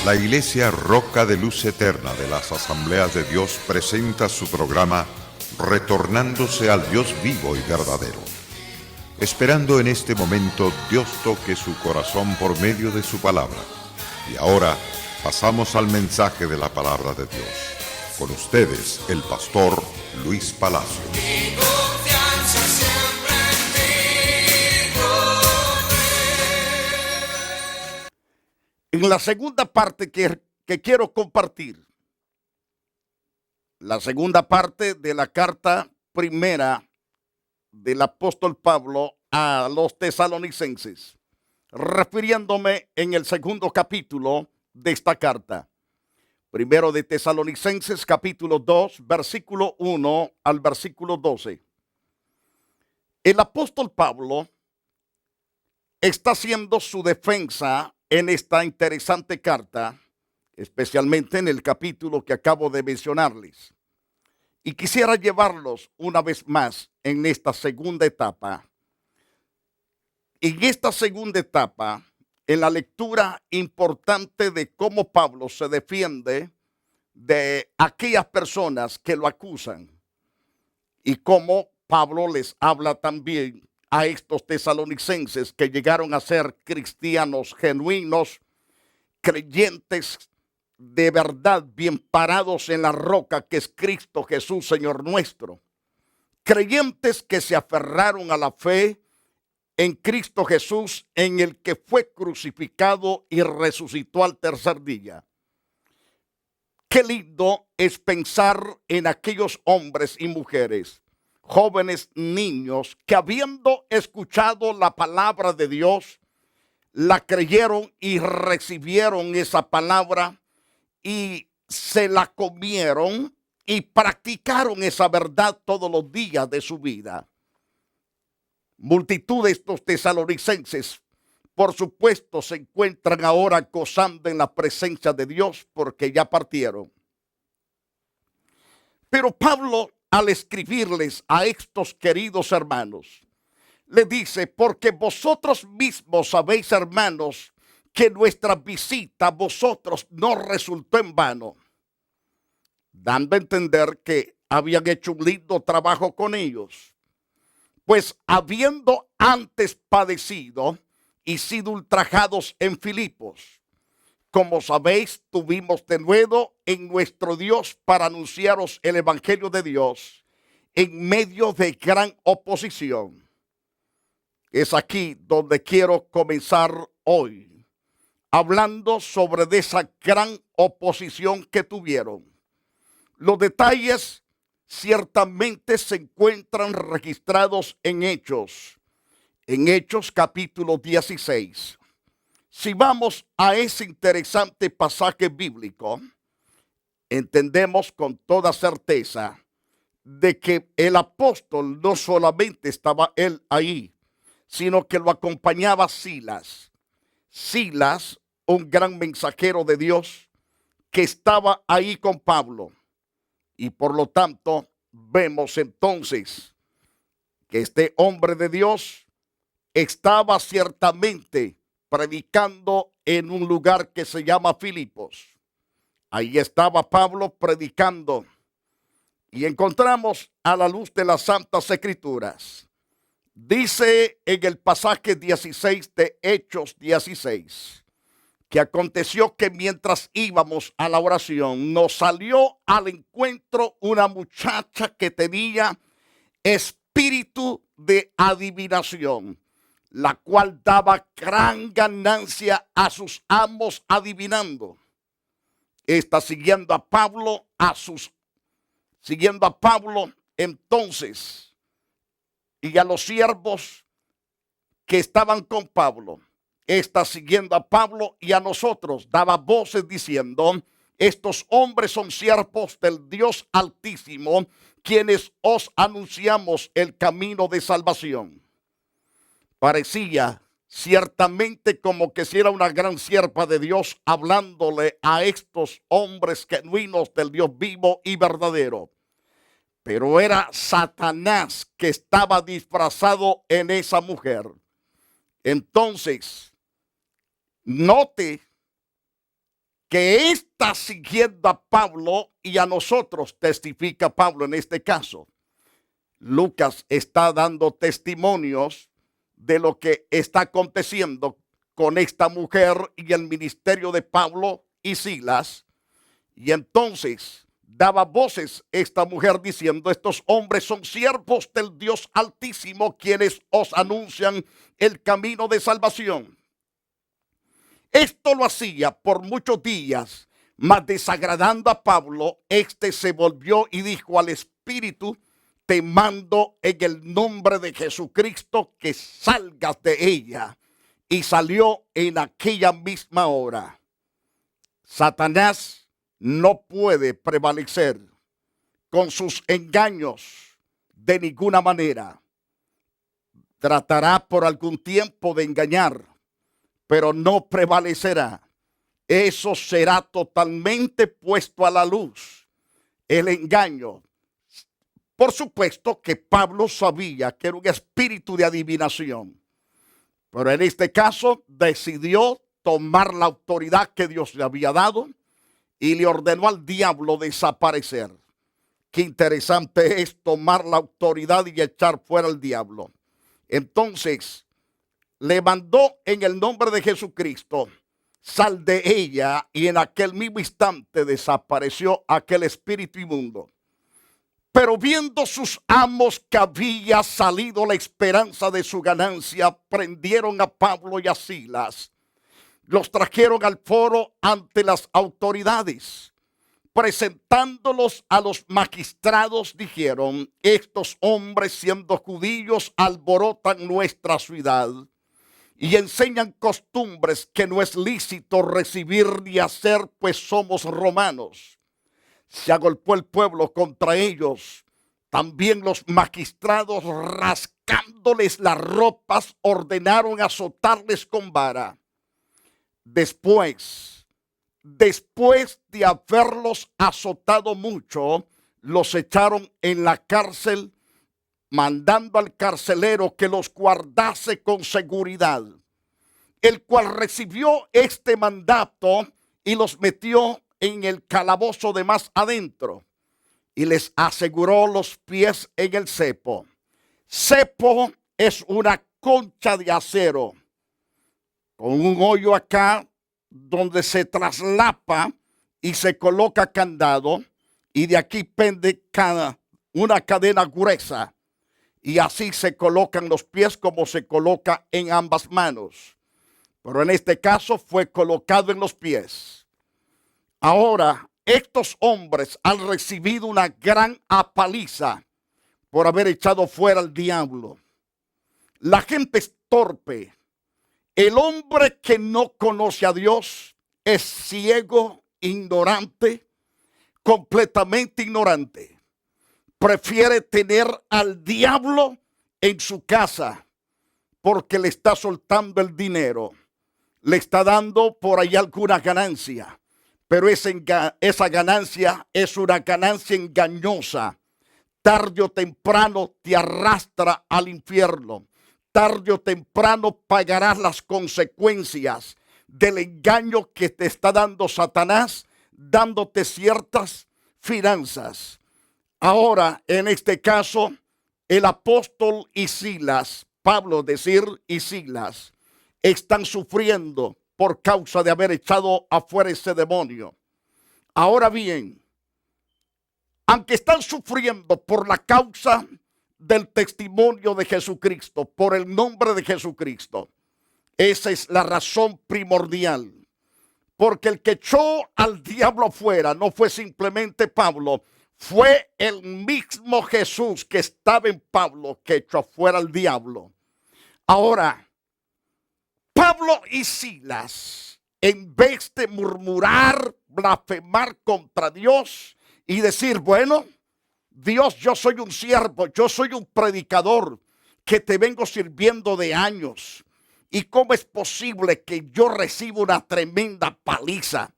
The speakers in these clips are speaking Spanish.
La Iglesia Roca de Luz Eterna de las Asambleas de Dios presenta su programa Retornándose al Dios vivo y verdadero. Esperando en este momento Dios toque su corazón por medio de su palabra. Y ahora pasamos al mensaje de la palabra de Dios. Con ustedes, el pastor Luis Palacio. Mi confianza siempre en ti. En la segunda parte que quiero compartir, la segunda parte de la carta primera del apóstol Pablo a los tesalonicenses, refiriéndome en el segundo capítulo de esta carta. Primero de Tesalonicenses, capítulo 2, versículo 1 al versículo 12. El apóstol Pablo está haciendo su defensa en esta interesante carta, especialmente en el capítulo que acabo de mencionarles. Y quisiera llevarlos una vez más en esta segunda etapa. En esta segunda etapa, en la lectura importante de cómo Pablo se defiende de aquellas personas que lo acusan y cómo Pablo les habla también a estos tesalonicenses que llegaron a ser cristianos genuinos, creyentes de verdad, bien parados en la roca que es Cristo Jesús, Señor nuestro. Creyentes que se aferraron a la fe en Cristo Jesús, en el que fue crucificado y resucitó al tercer día. Qué lindo es pensar en aquellos hombres y mujeres, jóvenes, niños, que habiendo escuchado la palabra de Dios, la creyeron y recibieron esa palabra y se la comieron y practicaron esa verdad todos los días de su vida. Multitud de estos tesalonicenses, por supuesto, se encuentran ahora gozando en la presencia de Dios porque ya partieron. Pero Pablo, al escribirles a estos queridos hermanos, le dice: porque vosotros mismos sabéis, hermanos, que nuestra visita a vosotros no resultó en vano, dando a entender que habían hecho un lindo trabajo con ellos. Pues habiendo antes padecido y sido ultrajados en Filipos, como sabéis, tuvimos de nuevo en nuestro Dios para anunciaros el evangelio de Dios en medio de gran oposición. Es aquí donde quiero comenzar hoy, hablando sobre de esa gran oposición que tuvieron. Los detalles ciertamente se encuentran registrados en Hechos capítulo 16. Si vamos a ese interesante pasaje bíblico, entendemos con toda certeza de que el apóstol no solamente estaba él ahí, sino que lo acompañaba Silas. Silas, un gran mensajero de Dios, que estaba ahí con Pablo. Y por lo tanto, vemos entonces que este hombre de Dios estaba ciertamente predicando en un lugar que se llama Filipos. Ahí estaba Pablo predicando. Y encontramos a la luz de las Santas Escrituras. Dice en el pasaje 16 de Hechos 16, que aconteció que mientras íbamos a la oración, nos salió al encuentro una muchacha que tenía espíritu de adivinación, la cual daba gran ganancia a sus amos adivinando. Está siguiendo a Pablo, entonces, y a los siervos que estaban con Pablo. Está siguiendo a Pablo y a nosotros. Daba voces diciendo: estos hombres son siervos del Dios Altísimo, quienes os anunciamos el camino de salvación. Parecía ciertamente como que si era una gran sierva de Dios hablándole a estos hombres genuinos del Dios vivo y verdadero. Pero era Satanás que estaba disfrazado en esa mujer. Entonces, note que está siguiendo a Pablo y a nosotros, testifica Pablo en este caso. Lucas está dando testimonios de lo que está aconteciendo con esta mujer y el ministerio de Pablo y Silas. Y entonces daba voces esta mujer diciendo: estos hombres son siervos del Dios Altísimo, quienes os anuncian el camino de salvación. Esto lo hacía por muchos días, mas desagradando a Pablo, este se volvió y dijo al Espíritu: te mando en el nombre de Jesucristo que salgas de ella. Y salió en aquella misma hora. Satanás no puede prevalecer con sus engaños de ninguna manera. Tratará por algún tiempo de engañar, pero no prevalecerá. Eso será totalmente puesto a la luz, el engaño. Por supuesto que Pablo sabía que era un espíritu de adivinación, pero en este caso decidió tomar la autoridad que Dios le había dado y le ordenó al diablo desaparecer. Qué interesante es tomar la autoridad y echar fuera al diablo. Entonces le mandó en el nombre de Jesucristo: sal de ella, y en aquel mismo instante desapareció aquel espíritu inmundo. Pero viendo sus amos que había salido la esperanza de su ganancia, prendieron a Pablo y a Silas. Los trajeron al foro ante las autoridades. Presentándolos a los magistrados, dijeron: estos hombres, siendo judíos, alborotan nuestra ciudad y enseñan costumbres que no es lícito recibir ni hacer, pues somos romanos. Se agolpó el pueblo contra ellos. También los magistrados, rascándoles las ropas, ordenaron azotarles con vara. Después de haberlos azotado mucho, los echaron en la cárcel, mandando al carcelero que los guardase con seguridad, el cual recibió este mandato y los metió en el calabozo de más adentro y les aseguró los pies en el cepo. Cepo es una concha de acero con un hoyo acá donde se traslapa y se coloca candado, y de aquí pende una cadena gruesa, y así se colocan los pies como se coloca en ambas manos, pero en este caso fue colocado en los pies. Ahora, estos hombres han recibido una gran apaliza por haber echado fuera al diablo. La gente es torpe. El hombre que no conoce a Dios es ciego, ignorante, completamente ignorante. Prefiere tener al diablo en su casa porque le está soltando el dinero, le está dando por ahí alguna ganancia. Pero esa ganancia es una ganancia engañosa. Tarde o temprano te arrastra al infierno. Tarde o temprano pagarás las consecuencias del engaño que te está dando Satanás, dándote ciertas finanzas. Ahora, en este caso, el apóstol y Silas, Pablo y Silas, están sufriendo por causa de haber echado afuera ese demonio. Ahora bien, aunque están sufriendo por la causa del testimonio de Jesucristo, por el nombre de Jesucristo, esa es la razón primordial. Porque el que echó al diablo afuera no fue simplemente Pablo, fue el mismo Jesús que estaba en Pablo que echó afuera al diablo. Ahora, Pablo y Silas, en vez de murmurar, blasfemar contra Dios y decir: bueno, Dios, yo soy un siervo, yo soy un predicador que te vengo sirviendo de años, ¿y cómo es posible que yo reciba una tremenda paliza?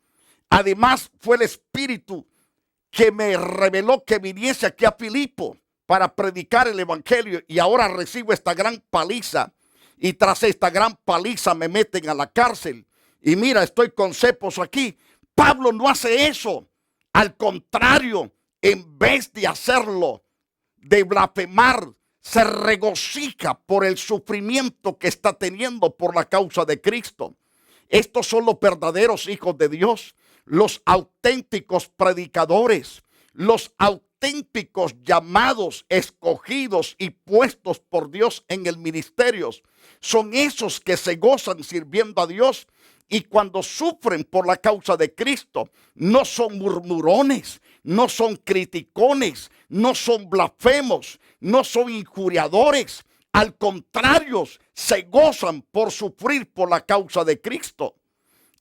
Además, fue el Espíritu que me reveló que viniese aquí a Filipo para predicar el evangelio, y ahora recibo esta gran paliza. Y tras esta gran paliza me meten a la cárcel. Y mira, estoy con cepos aquí. Pablo no hace eso. Al contrario, en vez de hacerlo, de blasfemar, se regocija por el sufrimiento que está teniendo por la causa de Cristo. Estos son los verdaderos hijos de Dios, los auténticos predicadores, los auténticos llamados, escogidos y puestos por Dios en el ministerio. Son esos que se gozan sirviendo a Dios y cuando sufren por la causa de Cristo, no son murmurones, no son criticones, no son blasfemos, no son injuriadores. Al contrario, se gozan por sufrir por la causa de Cristo.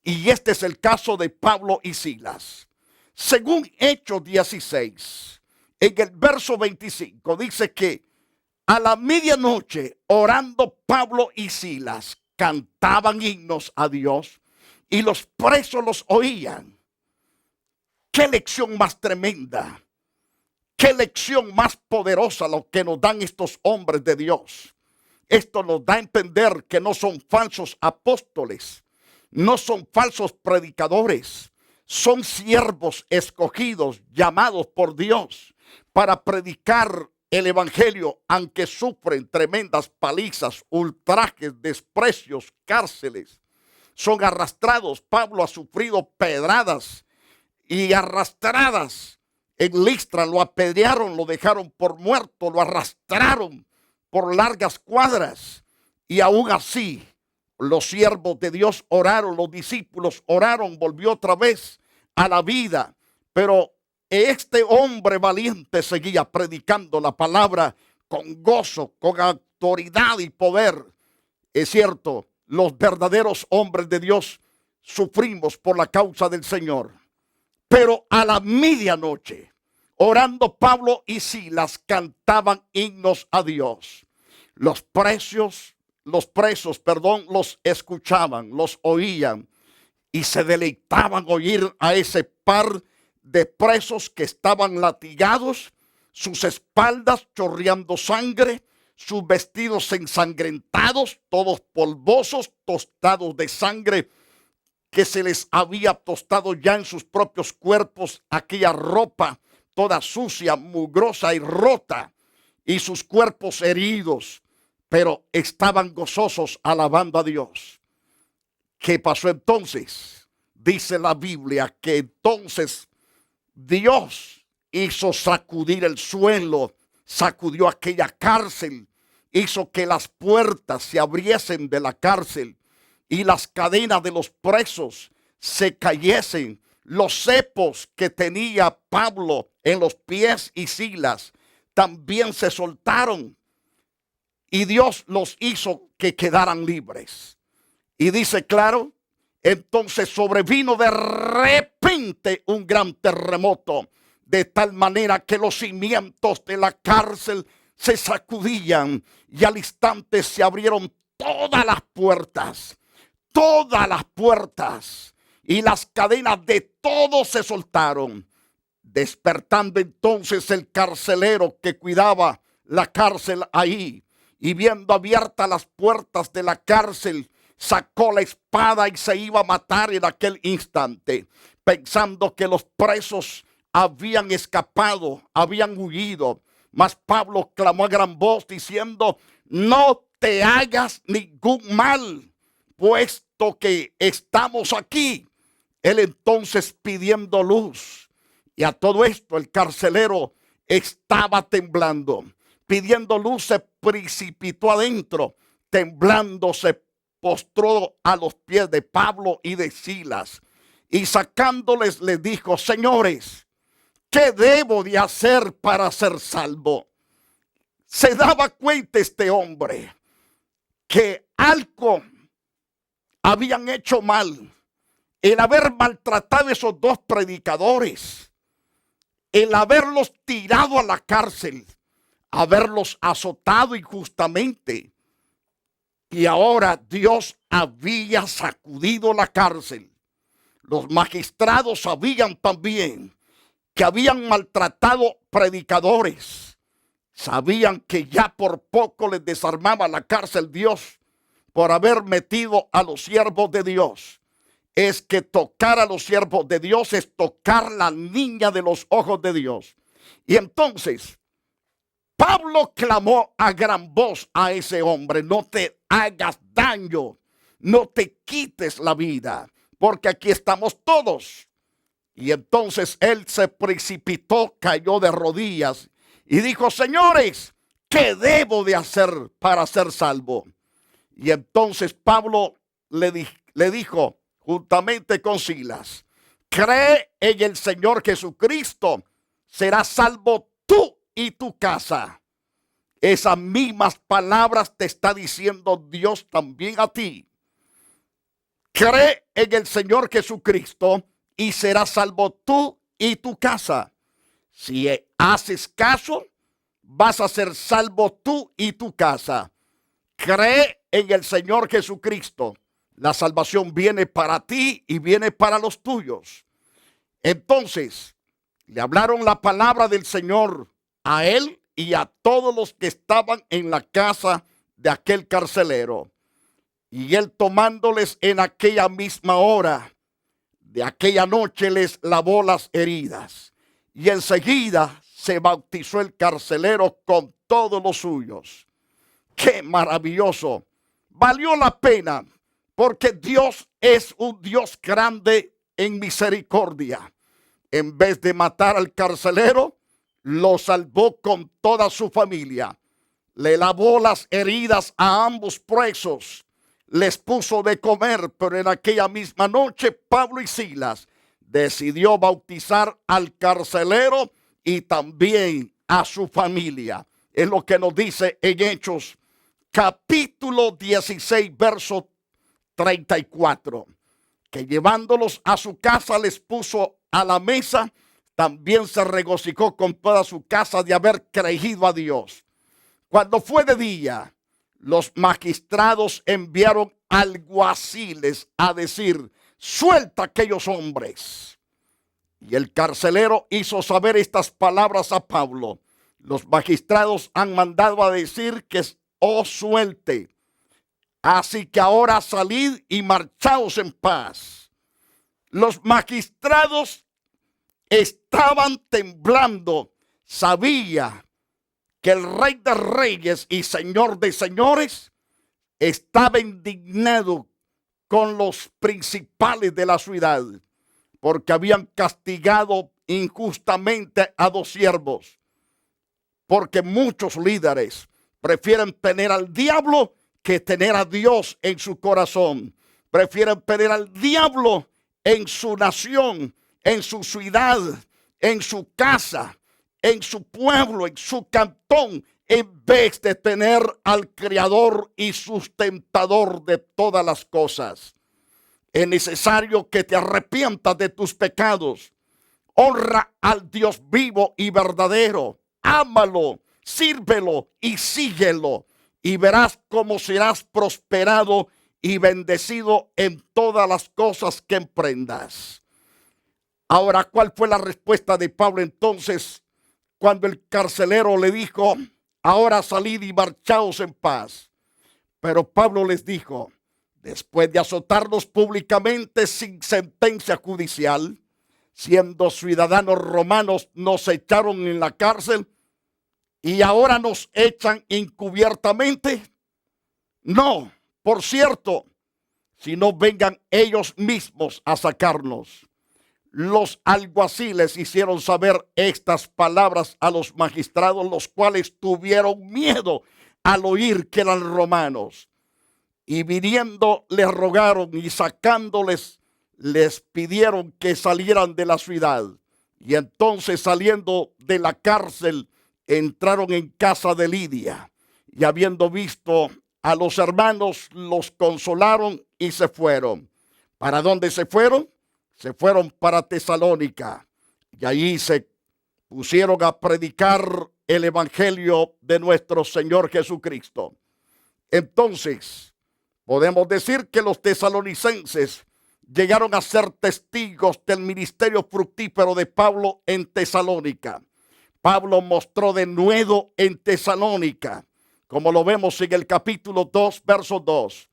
Y este es el caso de Pablo y Silas. Según Hechos 16, en el verso 25, dice que a la medianoche, orando Pablo y Silas, cantaban himnos a Dios y los presos los oían. Qué lección más tremenda, qué lección más poderosa lo que nos dan estos hombres de Dios. Esto nos da a entender que no son falsos apóstoles, no son falsos predicadores, son siervos escogidos, llamados por Dios para predicar el evangelio, aunque sufren tremendas palizas, ultrajes, desprecios, cárceles. Son arrastrados. Pablo ha sufrido pedradas y arrastradas. En Listra lo apedrearon, lo dejaron por muerto, lo arrastraron por largas cuadras. Y aún así, los siervos de Dios oraron, los discípulos oraron, volvió otra vez a la vida. Pero este hombre valiente seguía predicando la palabra con gozo, con autoridad y poder. Es cierto, los verdaderos hombres de Dios sufrimos por la causa del Señor. Pero a la medianoche, orando Pablo y Silas, cantaban himnos a Dios. Los presos, los escuchaban, los oían y se deleitaban oír a ese par de presos que estaban latigados, sus espaldas chorreando sangre, sus vestidos ensangrentados, todos polvosos, tostados de sangre que se les había tostado ya en sus propios cuerpos, aquella ropa toda sucia, mugrosa y rota, y sus cuerpos heridos, pero estaban gozosos alabando a Dios. ¿Qué pasó entonces? Dice la Biblia que entonces Dios hizo sacudir el suelo, sacudió aquella cárcel, hizo que las puertas se abriesen de la cárcel y las cadenas de los presos se cayesen. Los cepos que tenía Pablo en los pies y Silas también se soltaron y Dios los hizo que quedaran libres. Y dice claro, entonces sobrevino de repente un gran terremoto, de tal manera que los cimientos de la cárcel se sacudían y al instante se abrieron todas las puertas, y las cadenas de todos se soltaron. Despertando entonces el carcelero que cuidaba la cárcel ahí, y viendo abiertas las puertas de la cárcel, sacó la espada y se iba a matar en aquel instante, pensando que los presos habían escapado, habían huido. Mas Pablo clamó a gran voz diciendo: no te hagas ningún mal, puesto que estamos aquí. Él entonces pidiendo luz. Y a todo esto el carcelero estaba temblando. Pidiendo luz se precipitó adentro. Temblando se postró a los pies de Pablo y de Silas. Y sacándoles les dijo: señores, ¿qué debo de hacer para ser salvo? Se daba cuenta este hombre que algo habían hecho mal. El haber maltratado a esos dos predicadores, el haberlos tirado a la cárcel, haberlos azotado injustamente. Y ahora Dios había sacudido la cárcel. Los magistrados sabían también que habían maltratado predicadores. Sabían que ya por poco les desarmaba la cárcel Dios por haber metido a los siervos de Dios. es que tocar a los siervos de Dios es tocar la niña de los ojos de Dios. Y entonces Pablo clamó a gran voz a ese hombre: no te hagas daño, no te quites la vida, porque aquí estamos todos. Y entonces él se precipitó, cayó de rodillas y dijo: señores, ¿qué debo de hacer para ser salvo? Y entonces Pablo le dijo, juntamente con Silas: cree en el Señor Jesucristo, serás salvo tú y tu casa. Esas mismas palabras te está diciendo Dios también a ti. Cree en el Señor Jesucristo y serás salvo tú y tu casa. Si haces caso, vas a ser salvo tú y tu casa. Cree en el Señor Jesucristo. La salvación viene para ti y viene para los tuyos. Entonces, le hablaron la palabra del Señor a él y a todos los que estaban en la casa de aquel carcelero. Y él, tomándoles en aquella misma hora de aquella noche, les lavó las heridas. Y enseguida se bautizó el carcelero con todos los suyos. ¡Qué maravilloso! Valió la pena, porque Dios es un Dios grande en misericordia. En vez de matar al carcelero, lo salvó con toda su familia. Le lavó las heridas a ambos presos. Les puso de comer, pero en aquella misma noche Pablo y Silas decidió bautizar al carcelero y también a su familia. Es lo que nos dice en Hechos capítulo 16, verso 34. Que llevándolos a su casa les puso a la mesa. También se regocijó con toda su casa de haber creído a Dios. Cuando fue de día, los magistrados enviaron alguaciles a decir: suelta a aquellos hombres. Y el carcelero hizo saber estas palabras a Pablo: los magistrados han mandado a decir que os suelte. Así que ahora salid y marchaos en paz. Los magistrados estaban temblando. Sabía que el Rey de Reyes y Señor de Señores estaba indignado con los principales de la ciudad, porque habían castigado injustamente a dos siervos. Porque muchos líderes prefieren tener al diablo que tener a Dios en su corazón. Prefieren tener al diablo en su nación, en su ciudad, en su casa, en su pueblo, en su cantón, en vez de tener al Creador y sustentador de todas las cosas. Es necesario que te arrepientas de tus pecados. Honra al Dios vivo y verdadero. Ámalo, sírvelo y síguelo. Y verás cómo serás prosperado y bendecido en todas las cosas que emprendas. Ahora, ¿cuál fue la respuesta de Pablo entonces cuando el carcelero le dijo: ahora salid y marchaos en paz? Pero Pablo les dijo: después de azotarnos públicamente sin sentencia judicial, siendo ciudadanos romanos, nos echaron en la cárcel y ahora nos echan encubiertamente. No, por cierto, si no vengan ellos mismos a sacarnos. Los alguaciles hicieron saber estas palabras a los magistrados, los cuales tuvieron miedo al oír que eran romanos. Y viniendo les rogaron, y sacándoles les pidieron que salieran de la ciudad. Y entonces, saliendo de la cárcel, entraron en casa de Lidia. Y habiendo visto a los hermanos, los consolaron y se fueron. ¿Para dónde se fueron? Se fueron para Tesalónica. Y allí se pusieron a predicar el evangelio de nuestro Señor Jesucristo. Entonces, podemos decir que los tesalonicenses llegaron a ser testigos del ministerio fructífero de Pablo en Tesalónica. Pablo mostró denuedo en Tesalónica, como lo vemos en el capítulo 2, verso 2.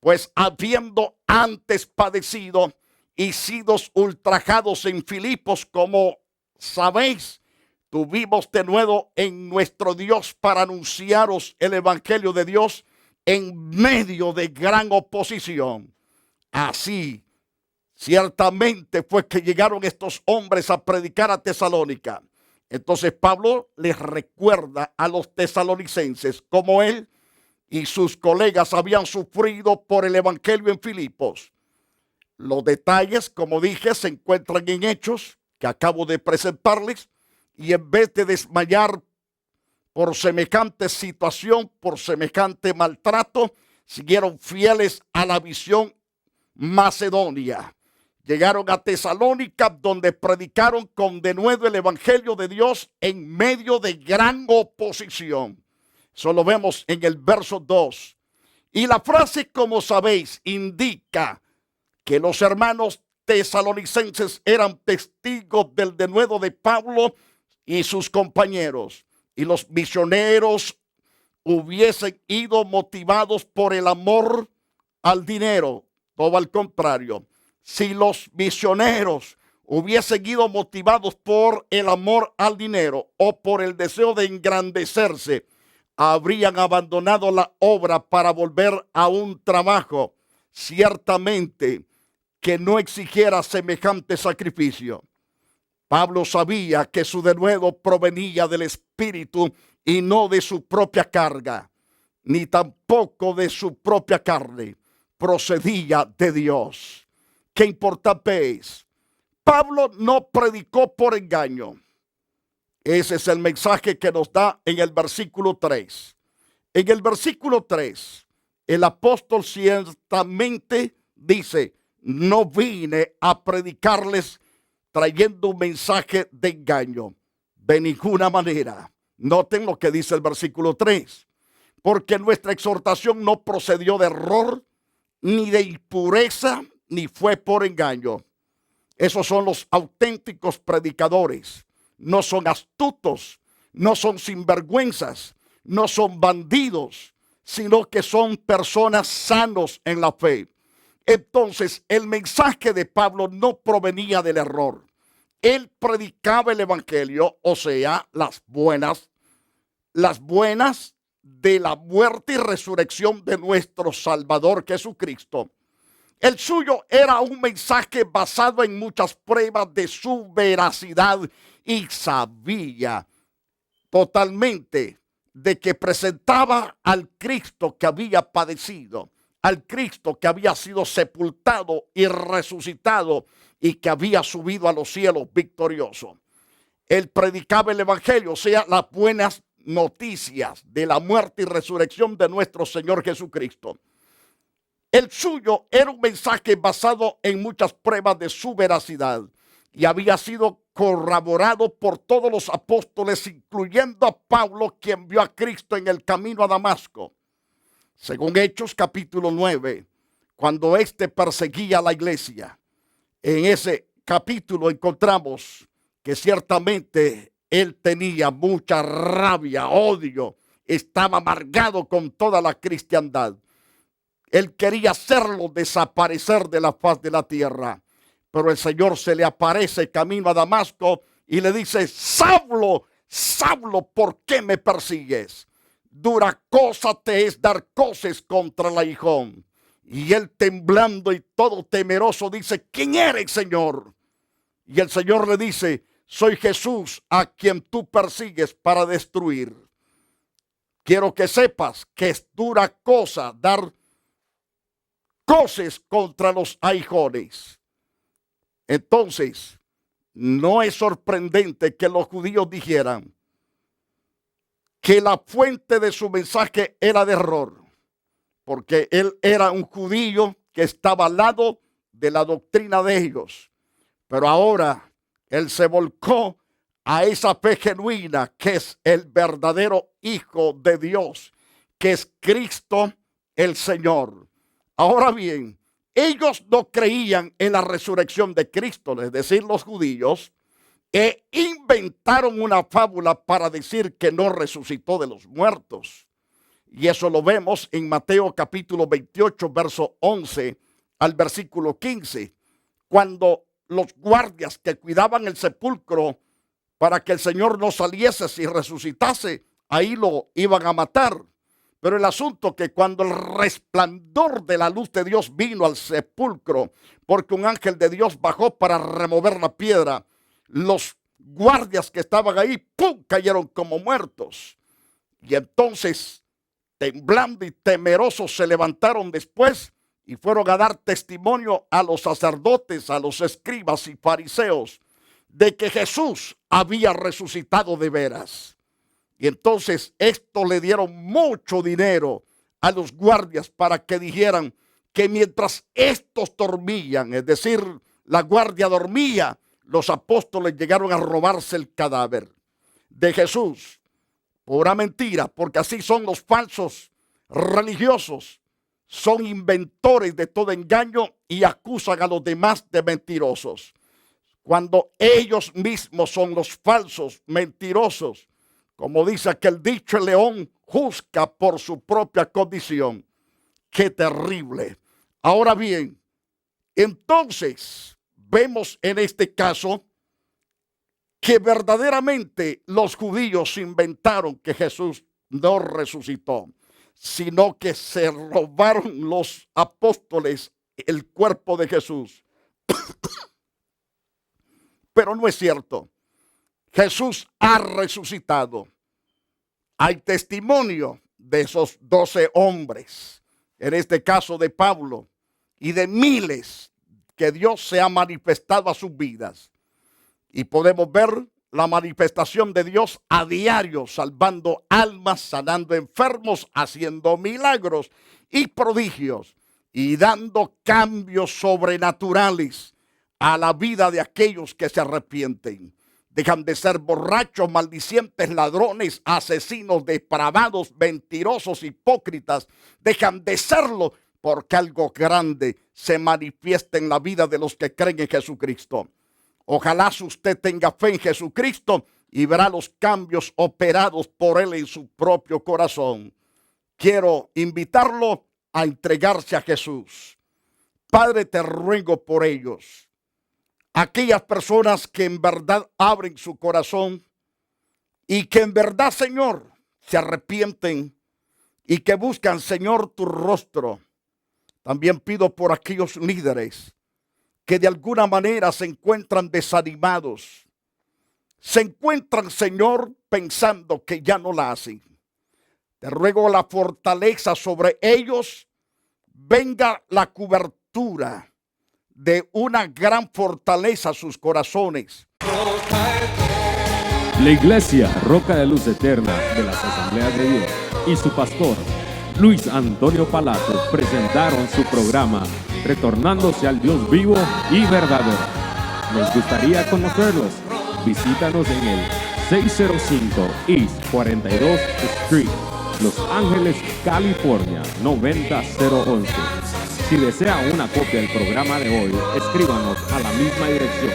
Pues habiendo antes padecido, y sidos ultrajados en Filipos, como sabéis, tuvimos de nuevo en nuestro Dios para anunciaros el evangelio de Dios en medio de gran oposición. Así, ciertamente fue que llegaron estos hombres a predicar a Tesalónica. Entonces Pablo les recuerda a los tesalonicenses cómo él y sus colegas habían sufrido por el evangelio en Filipos. Los detalles, como dije, se encuentran en Hechos, que acabo de presentarles, y en vez de desmayar por semejante situación, por semejante maltrato, siguieron fieles a la visión macedonia. Llegaron a Tesalónica, donde predicaron con denuedo el evangelio de Dios en medio de gran oposición. Eso lo vemos en el verso 2. Y la frase, como sabéis, indica que los hermanos tesalonicenses eran testigos del denuedo de Pablo y sus compañeros. Y los misioneros hubiesen ido motivados por el amor al dinero. Todo al contrario. Si los misioneros hubiesen ido motivados por el amor al dinero o por el deseo de engrandecerse, habrían abandonado la obra para volver a un trabajo ciertamente que no exigiera semejante sacrificio. Pablo sabía que su denuedo provenía del Espíritu y no de su propia carga, ni tampoco de su propia carne. Procedía de Dios. Qué importante es. Pablo no predicó por engaño. Ese es el mensaje que nos da en el versículo 3. En el versículo 3, el apóstol ciertamente dice: no vine a predicarles trayendo un mensaje de engaño, de ninguna manera. Noten lo que dice el versículo 3. Porque nuestra exhortación no procedió de error, ni de impureza, ni fue por engaño. Esos son los auténticos predicadores. No son astutos, no son sinvergüenzas, no son bandidos, sino que son personas sanos en la fe. Entonces, el mensaje de Pablo no provenía del error. Él predicaba el evangelio, o sea, las buenas de la muerte y resurrección de nuestro Salvador Jesucristo. El suyo era un mensaje basado en muchas pruebas de su veracidad y sabía totalmente de que presentaba al Cristo que había padecido, al Cristo que había sido sepultado y resucitado y que había subido a los cielos victorioso. Él predicaba el evangelio, o sea, las buenas noticias de la muerte y resurrección de nuestro Señor Jesucristo. El suyo era un mensaje basado en muchas pruebas de su veracidad y había sido corroborado por todos los apóstoles, incluyendo a Pablo, quien vio a Cristo en el camino a Damasco. Según Hechos capítulo 9, cuando éste perseguía a la iglesia, en ese capítulo encontramos que ciertamente él tenía mucha rabia, odio, estaba amargado con toda la cristiandad. Él quería hacerlo desaparecer de la faz de la tierra. Pero el Señor se le aparece camino a Damasco y le dice: Saulo, Saulo, ¿por qué me persigues? Dura cosa te es dar coces contra el aguijón. Y él, temblando y todo temeroso, dice: ¿quién eres, Señor? Y el Señor le dice: soy Jesús, a quien tú persigues para destruir. Quiero que sepas que es dura cosa dar coces contra los aguijones. Entonces, no es sorprendente que los judíos dijeran que la fuente de su mensaje era de error, porque él era un judío que estaba al lado de la doctrina de ellos. Pero ahora él se volcó a esa fe genuina que es el verdadero Hijo de Dios, que es Cristo el Señor. Ahora bien, ellos no creían en la resurrección de Cristo, es decir, los judíos, e inventaron una fábula para decir que no resucitó de los muertos. Y eso lo vemos en Mateo capítulo 28, verso 11 al versículo 15, cuando los guardias que cuidaban el sepulcro para que el Señor no saliese si resucitase, ahí lo iban a matar. Pero el asunto que cuando el resplandor de la luz de Dios vino al sepulcro, porque un ángel de Dios bajó para remover la piedra, los guardias que estaban ahí, ¡pum!, cayeron como muertos. Y entonces, temblando y temerosos, se levantaron después y fueron a dar testimonio a los sacerdotes, a los escribas y fariseos, de que Jesús había resucitado de veras. Y entonces esto le dieron mucho dinero a los guardias para que dijeran que mientras estos dormían, es decir, la guardia dormía, los apóstoles llegaron a robarse el cadáver de Jesús. Pura mentira, porque así son los falsos religiosos. Son inventores de todo engaño y acusan a los demás de mentirosos, cuando ellos mismos son los falsos mentirosos. Como dice aquel dicho, el león juzga por su propia condición. ¡Qué terrible! Ahora bien, entonces vemos en este caso que verdaderamente los judíos inventaron que Jesús no resucitó, sino que se robaron los apóstoles el cuerpo de Jesús. Pero no es cierto. Jesús ha resucitado. Hay testimonio de esos 12 hombres, en este caso de Pablo, y de miles que Dios se ha manifestado a sus vidas. Y podemos ver la manifestación de Dios a diario, salvando almas, sanando enfermos, haciendo milagros y prodigios, y dando cambios sobrenaturales a la vida de aquellos que se arrepienten. Dejan de ser borrachos, maldicientes, ladrones, asesinos, depravados, mentirosos, hipócritas. Dejan de serlo porque algo grande se manifiesta en la vida de los que creen en Jesucristo. Ojalá si usted tenga fe en Jesucristo y verá los cambios operados por Él en su propio corazón. Quiero invitarlo a entregarse a Jesús. Padre, te ruego por ellos. Aquellas personas que en verdad abren su corazón y que en verdad, Señor, se arrepienten y que buscan, Señor, tu rostro. También pido por aquellos líderes que de alguna manera se encuentran desanimados. Se encuentran, Señor, pensando que ya no la hacen. Te ruego la fortaleza sobre ellos. Venga la cobertura de una gran fortaleza a sus corazones. La Iglesia Roca de Luz Eterna de las Asambleas de Dios y su pastor Luis Antonio Palacio presentaron su programa Retornándose al Dios vivo y verdadero. Nos gustaría conocerlos. Visítanos en el 605 East 42th Street, Los Ángeles, California 90011. Si desea una copia del programa de hoy, escríbanos a la misma dirección.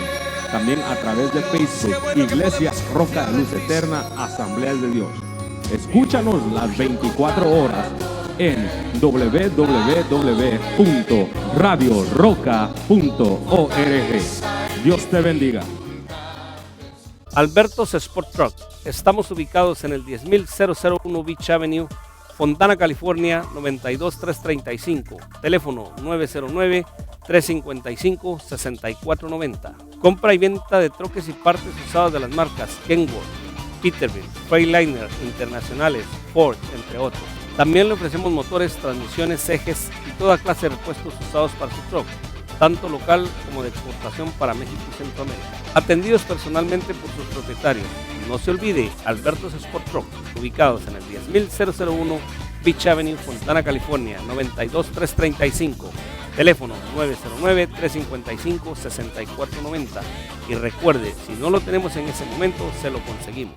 También a través de Facebook, Iglesia Roca de Luz Eterna, Asambleas de Dios. Escúchanos las 24 horas en www.radioroca.org. Dios te bendiga. Alberto's Sport Truck. Estamos ubicados en el 10001 Beach Avenue, Fontana, California 92335. Teléfono 909-355-6490. Compra y venta de troques y partes usadas de las marcas Kenworth, Peterbilt, Freightliner, Internacionales, Ford, entre otros. También le ofrecemos motores, transmisiones, ejes y toda clase de repuestos usados para su truck, tanto local como de exportación para México y Centroamérica. Atendidos personalmente por sus propietarios. No se olvide, Alberto's Sport Truck, ubicados en el 10001 Beach Avenue, Fontana, California 92335. Teléfono 909-355-6490. Y recuerde, si no lo tenemos en ese momento, se lo conseguimos.